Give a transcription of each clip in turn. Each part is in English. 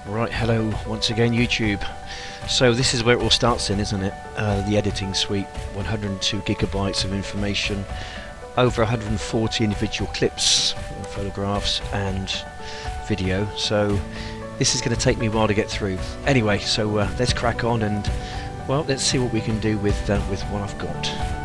Right, hello once again YouTube. So this is where it all starts in, isn't it? The editing suite, 102 gigabytes of information, over 140 individual clips, photographs and video. So this is going to take me a while to get through. Anyway, so let's crack on and, well, let's see what we can do with what I've got.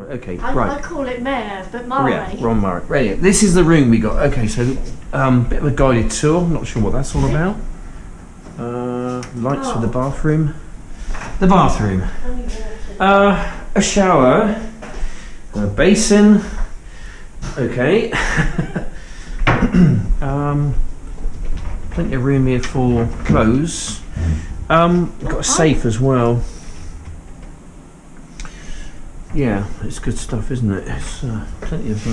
Okay, right. I call it Mare, but Mare. Yeah, Ron Mare. Right, this is the room we got. Okay, so bit of a guided tour. Not sure what that's all about. Lights for the bathroom. The bathroom. A shower. A basin. Okay. Plenty of room here for clothes. Got a safe as well. Yeah, it's good stuff, isn't it? It's plenty of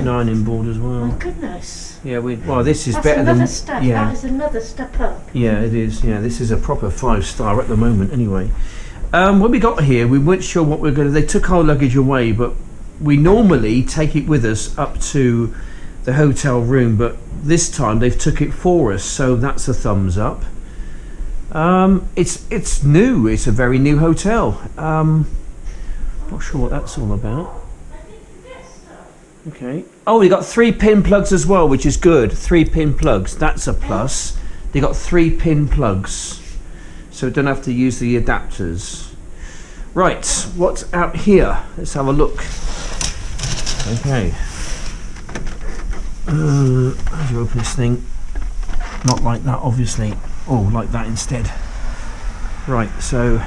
ironing board as well. My goodness. Yeah, well, this is That's better another than step. yeah. That is another step up. Yeah, it is. Yeah, this is a proper 5-star at the moment. Anyway, when we got here, we weren't sure what we were going to. They took our luggage away, but we normally take it with us up to the hotel room. But this time they've took it for us, so that's a thumbs up. It's new. It's a very new hotel. Not sure what that's all about. Okay. Oh, we got 3-pin plugs as well, which is good. 3-pin plugs. That's a plus. They got 3-pin plugs, so don't have to use the adapters. Right. What's out here? Let's have a look. Okay. How do you open this thing? Not like that, obviously. Oh, like that instead. Right, so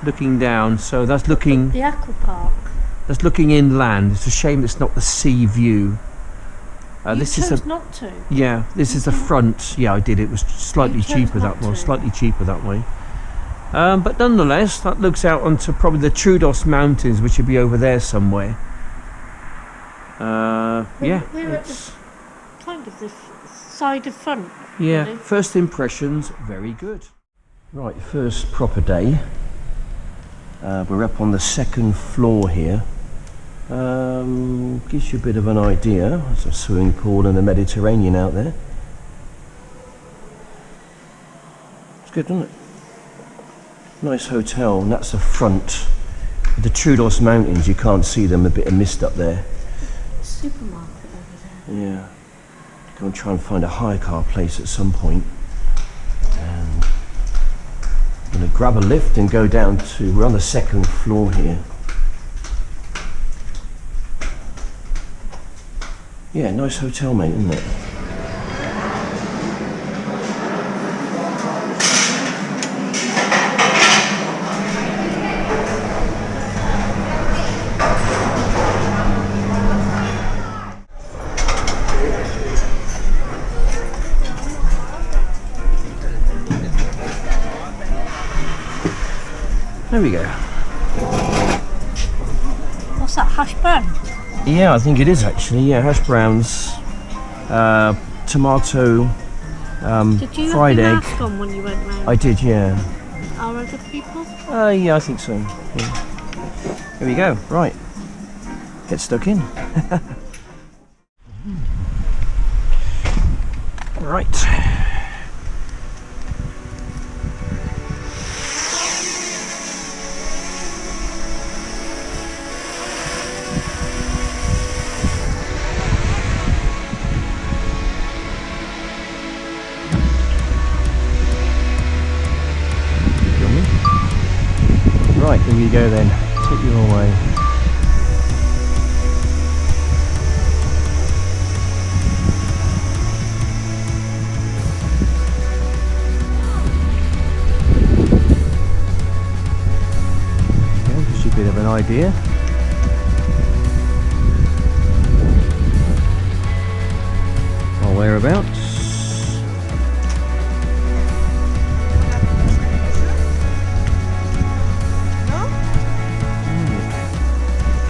looking down, so that's looking The aqua park. that's looking inland. It's a shame it's not the sea view. This is a not to. yeah, this is the front. Yeah, I did. It was slightly cheaper that way. Slightly cheaper that way. But nonetheless, that looks out onto probably the Troodos Mountains, which would be over there somewhere. Yeah, We're at the kind of the side of front. yeah. Really. First impressions, very good. Right, first proper day. We're up on the second floor here. Gives you a bit of an idea. There's a swimming pool in the Mediterranean out there. It's good, isn't it? Nice hotel, and that's the front. The Troodos Mountains, you can't see them, a bit of mist up there. Supermarket over there. Yeah. Go and try and find a hire car place at some point. And I'm going to grab a lift and go down to, we're on the 2nd floor here. Yeah, nice hotel, mate, isn't it? There we go. What's that, hash brown? Yeah, I think it is actually. Yeah, hash browns, tomato, Did you fried have your egg. mask on when you went round? I did, yeah. Are other people? Yeah, I think so. Yeah. Here we go. Right, get stuck in. Right. Right, here we go then. Take you away. Okay, gives you a bit of an idea. Our whereabouts.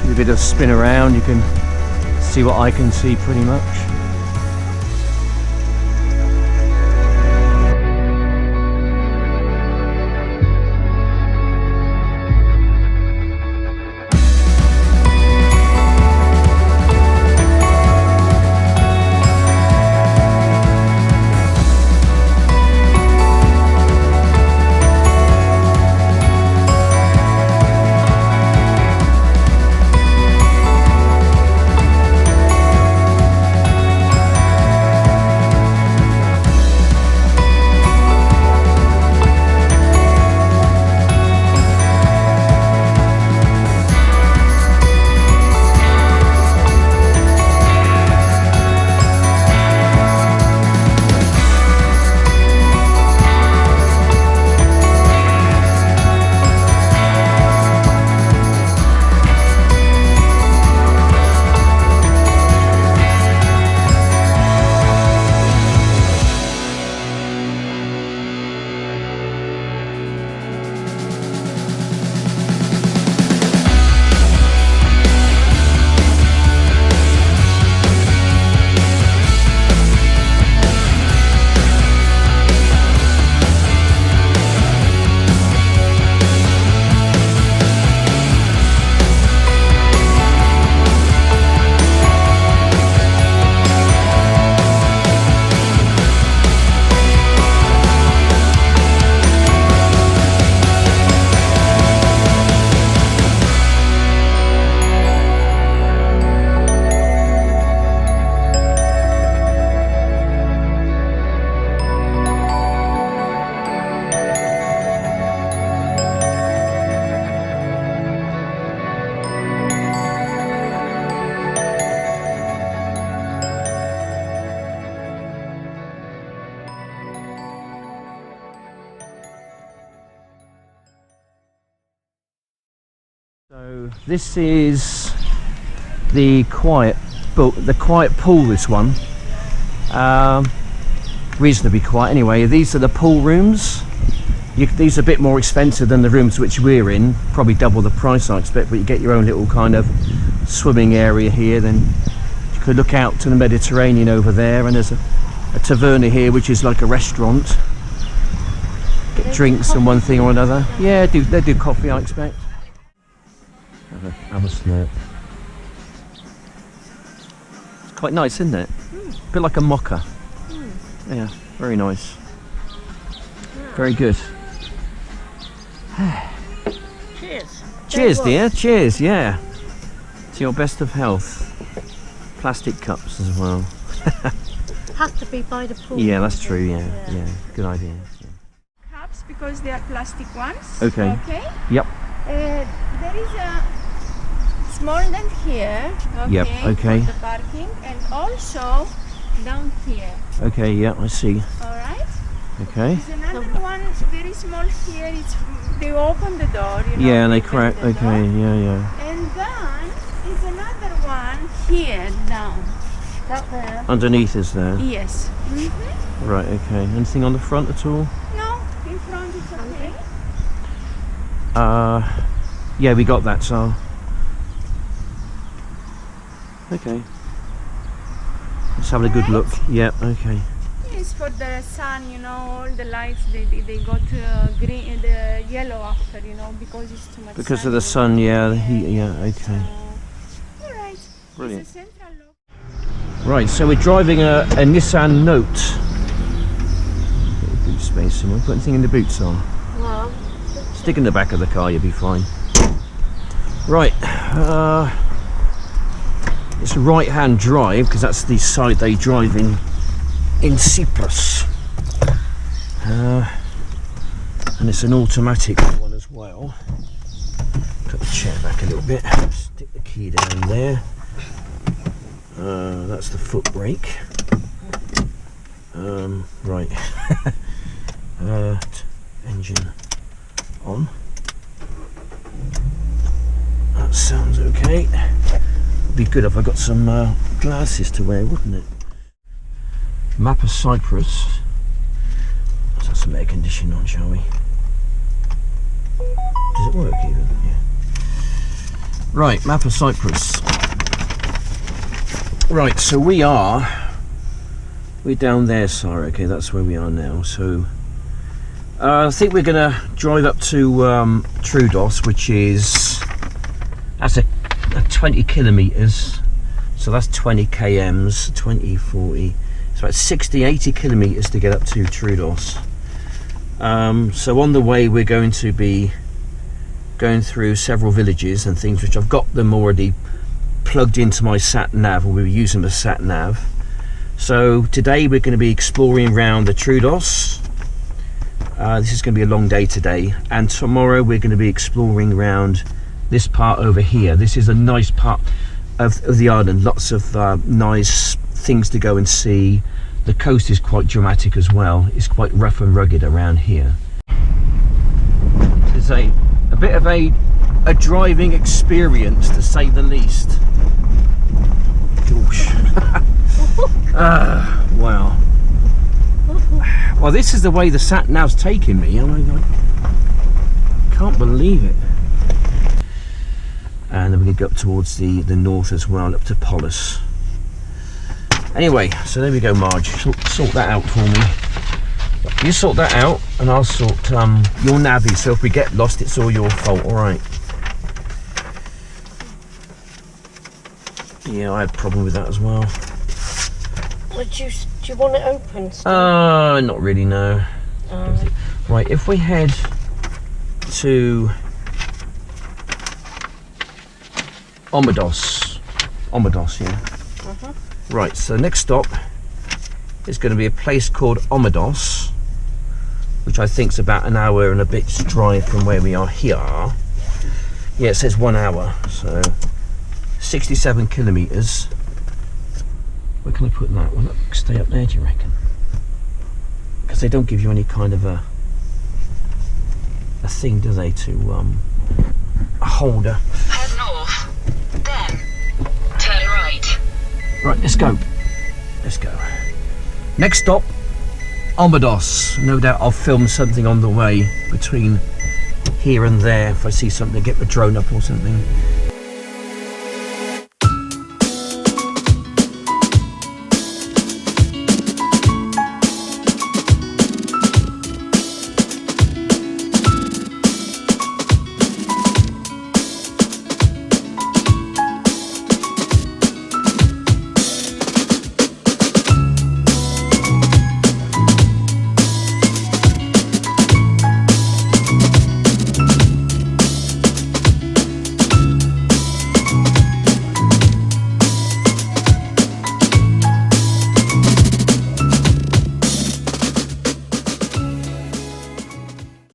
A bit of spin around, you can see what I can see pretty much. So this is the quiet pool. This one, reasonably quiet. Anyway, these are the pool rooms. These are a bit more expensive than the rooms which we're in, probably double the price I expect. But you get your own little kind of swimming area here. Then you could look out to the Mediterranean over there, and there's a Taverna here, which is like a restaurant. Get drinks and one thing or another. Yeah, they do coffee, I expect. Have a slurp. It's quite nice, isn't it? A bit like a mocha. Yeah, very nice. Yeah, Very good. Cheers. Cheers, There dear. was. Cheers, yeah. To your best of health. Plastic cups as well. Has to be by the pool. Yeah, that's doesn't true, it? yeah. Good idea. Cups because they are plastic ones. Okay. Okay. Yep. There is a small tent here. Okay. Yep, okay. For the parking, and also down here. Okay, yeah, I see. All right. Okay. There's another one very small here. It's they open the door. You know. Yeah, and they open crack. the Okay, door. yeah. And then is another one here down. That there. Underneath is there. Yes. Right, okay. Anything on the front at all? No, in front is okay. Yeah, we got that, so. Okay. Let's have a good look. Yep, okay. It's for the sun, you know, all the lights they got green, the yellow after, you know, because it's too much. Because of the sun, yeah, the heat, yeah, okay. All right. Brilliant. It's a central lock. Right, so we're driving a Nissan Note. Boot space, and we'll put anything in the boots on. Well, Stick in the back of the car, you'll be fine. Right, it's a right-hand drive because that's the side they drive in Cyprus. And it's an automatic one as well. Put the chair back a little bit. Stick the key down there. That's the foot brake. Right. Engine on. That sounds okay. It'd be good if I got some glasses to wear, wouldn't it? Map of Cyprus. Let's have some air conditioning on, shall we? Does it work even? Yeah. Right, map of Cyprus. Right, so we're down there, Sarah. Okay, that's where we are now. So I think we're gonna drive up to Troodos, which is that's a 20 kilometers. So that's 20 kms, 20, 40. It's about 60, 80 kilometers to get up to Troodos. So on the way, we're going to be going through several villages and things, which I've got them already plugged into my sat nav, or we'll be using the sat nav. So today we're going to be exploring around the Troodos. This is going to be a long day today, and tomorrow we're going to be exploring around this part over here. This is a nice part of the island, lots of nice things to go and see. The coast is quite dramatic as well. It's quite rough and rugged around here. It's a bit of a driving experience, to say the least. Gosh. Wow. Well, this is the way the sat nav's taking me. I can't believe it. And then we can go up towards the north as well, up to Polis. Anyway, so there we go, Marge. Sort that out for me. You sort that out, and I'll sort your navvy. So if we get lost, it's all your fault. All right. Yeah, I had a problem with that as well. do you want it open still? Not really, no. Right, if we head to Omodos, yeah. Right, so the next stop is going to be a place called Omodos, which I think is about an hour and a bit's drive from where we are here. Yeah, it says 1 hour, so 67 kilometres. Where can I put that? Will it stay up there, do you reckon? Because they don't give you any kind of a thing, do they, to a holder. Head north, then turn right. Right, let's go. Let's go. Next stop, Omodos. No doubt I'll film something on the way between here and there if I see something, get the drone up or something.